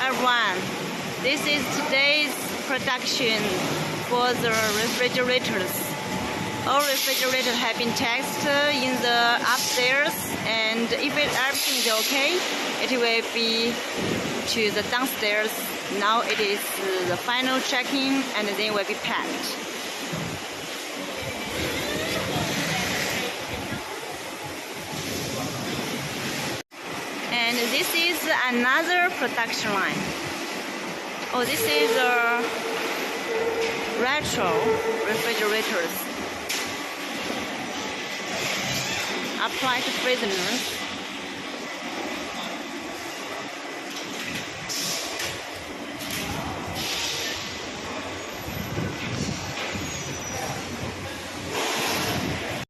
everyone. This is today's production for the refrigerators. All refrigerators have been tested in the upstairs, and if everything is okay, it will be to the downstairs. Now it is the final checking, and then will be packed. And this is another production line. Oh, this is a retro refrigerators applied to prisoners.